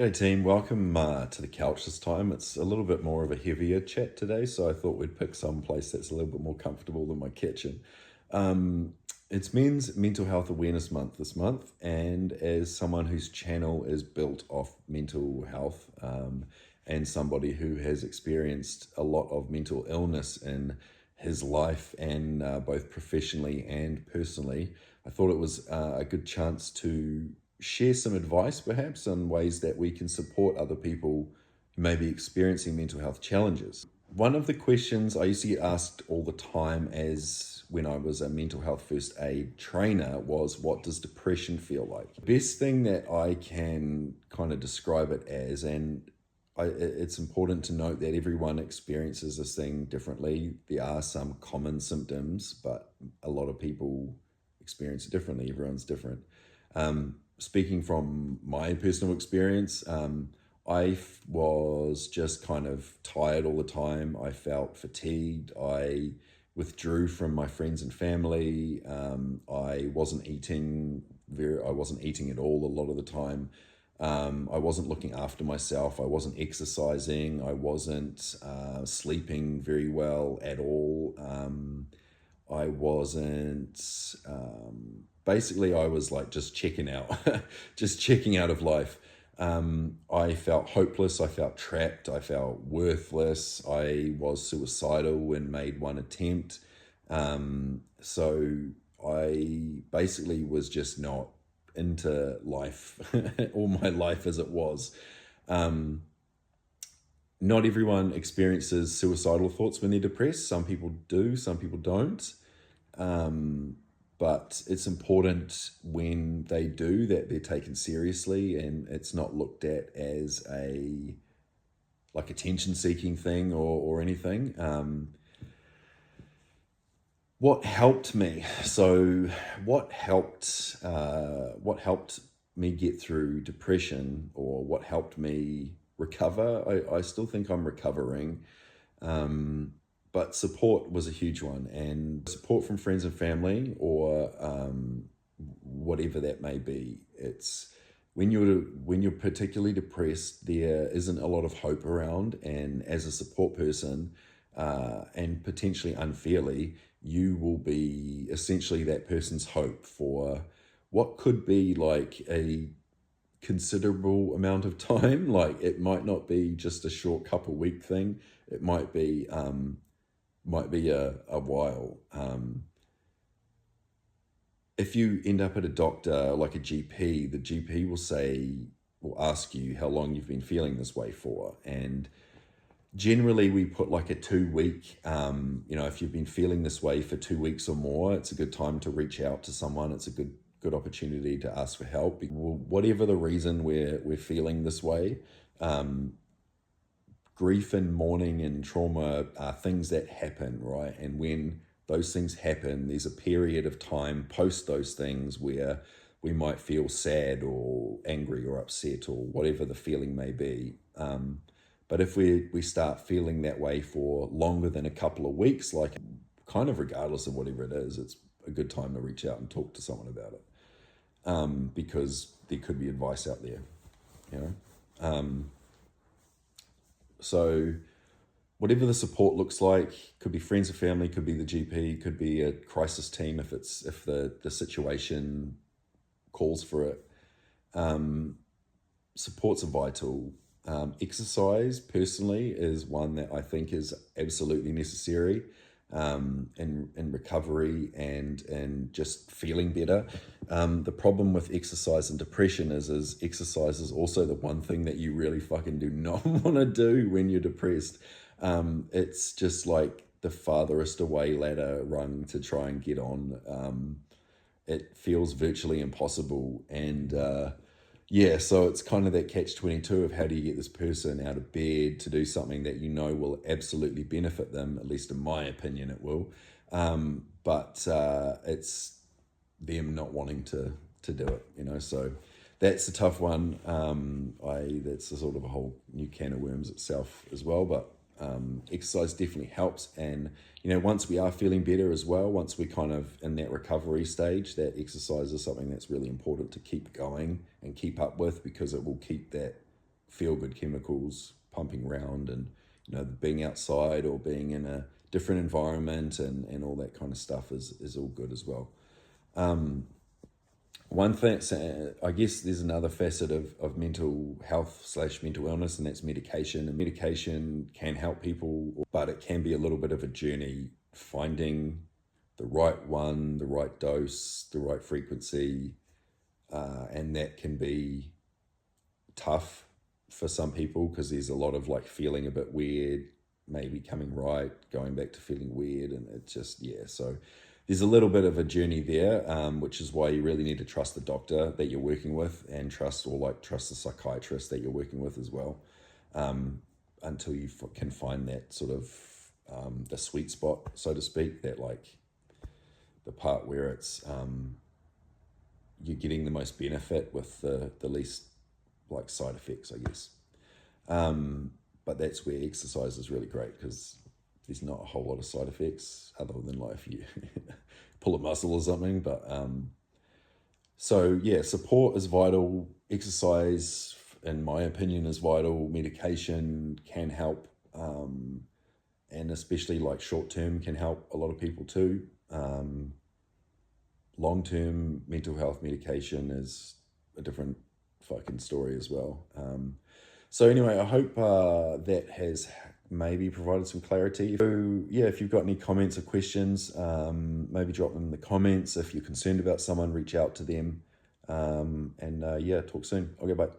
G'day team, welcome to the couch this time. It's a little bit more of a heavier chat today, so I thought we'd pick some place that's a little bit more comfortable than my kitchen. Um, it's Men's Mental Health Awareness Month this month, and as someone whose channel is built off mental health and somebody who has experienced a lot of mental illness in his life and both professionally and personally, I thought it was a good chance to share some advice perhaps on ways that we can support other people who may be experiencing mental health challenges. One of the questions I used to get asked all the time as when I was a mental health first aid trainer was, what does depression feel like? The best thing that I can kind of describe it as, and it's important to note that everyone experiences this thing differently. There are some common symptoms, but a lot of people experience it differently. Everyone's different. Speaking from my personal experience, was just kind of tired all the time. I felt fatigued. I withdrew from my friends and family. I wasn't eating I wasn't eating at all a lot of the time. I wasn't looking after myself. I wasn't exercising. I wasn't sleeping very well at all. I wasn't, basically I was like just checking out, just checking out of life. I felt hopeless. I felt trapped. I felt worthless. I was suicidal and made one attempt. So I basically was just not into life, all my life as it was. Not everyone experiences suicidal thoughts when they're depressed. Some people do, some people don't. But it's important when they do that they're taken seriously and it's not looked at as a attention-seeking thing or anything. What helped me? So what helped me get through depression, or what helped me recover? I still think I'm recovering. But support was a huge one, and support from friends and family, or whatever that may be. It's when you're particularly depressed, there isn't a lot of hope around, and as a support person, and potentially unfairly, you will be essentially that person's hope for what could be like a considerable amount of time. Like, it might not be just a short couple week thing. It might be a while. If you end up at a doctor, like a GP, the GP will ask you how long you've been feeling this way for. And generally we put like a 2 week, if you've been feeling this way for 2 weeks or more, it's a good time to reach out to someone. It's a good opportunity to ask for help. Whatever the reason we're feeling this way, grief and mourning and trauma are things that happen, right? And when those things happen, there's a period of time post those things where we might feel sad or angry or upset or whatever the feeling may be. But if we start feeling that way for longer than a couple of weeks, like kind of regardless of whatever it is, it's a good time to reach out and talk to someone about it, because there could be advice out there, you know. So whatever the support looks like, could be friends or family, could be the GP, could be a crisis team if the situation calls for it. Supports are vital. Exercise personally is one that I think is absolutely necessary in recovery and just feeling better. The problem with exercise and depression is exercise is also the one thing that you really fucking do not want to do when you're depressed. It's just like the farthest away ladder rung to try and get on. It feels virtually impossible, and so it's kind of that catch-22 of how do you get this person out of bed to do something that you know will absolutely benefit them. At least in my opinion it will, but it's them not wanting to do it, so that's a tough one. That's a sort of a whole new can of worms itself as well, but exercise definitely helps. And once we are feeling better as well, once we're kind of in that recovery stage, that exercise is something that's really important to keep going and keep up with, because it will keep that feel good chemicals pumping around, and being outside or being in a different environment and all that kind of stuff is all good as well. One thing, so I guess there's another facet of mental health / mental illness, and that's medication. And medication can help people, but it can be a little bit of a journey finding the right one, the right dose, the right frequency, and that can be tough for some people because there's a lot of like feeling a bit weird, maybe coming right, going back to feeling weird, and it just, yeah, so there's a little bit of a journey there, which is why you really need to trust the doctor that you're working with, and trust the psychiatrist that you're working with as well, until you can find that sort of the sweet spot, so to speak, that like the part where it's you're getting the most benefit with the least like side effects, I guess. But that's where exercise is really great, because there's not a whole lot of side effects other than like if you pull a muscle or something. But so yeah, support is vital. Exercise, in my opinion, is vital. Medication can help, and especially like short term can help a lot of people too. Long term mental health medication is a different fucking story as well. So anyway, I hope that has maybe provided some clarity. So yeah, if you've got any comments or questions, maybe drop them in the comments. If you're concerned about someone, reach out to them. And yeah, talk soon. Okay, bye.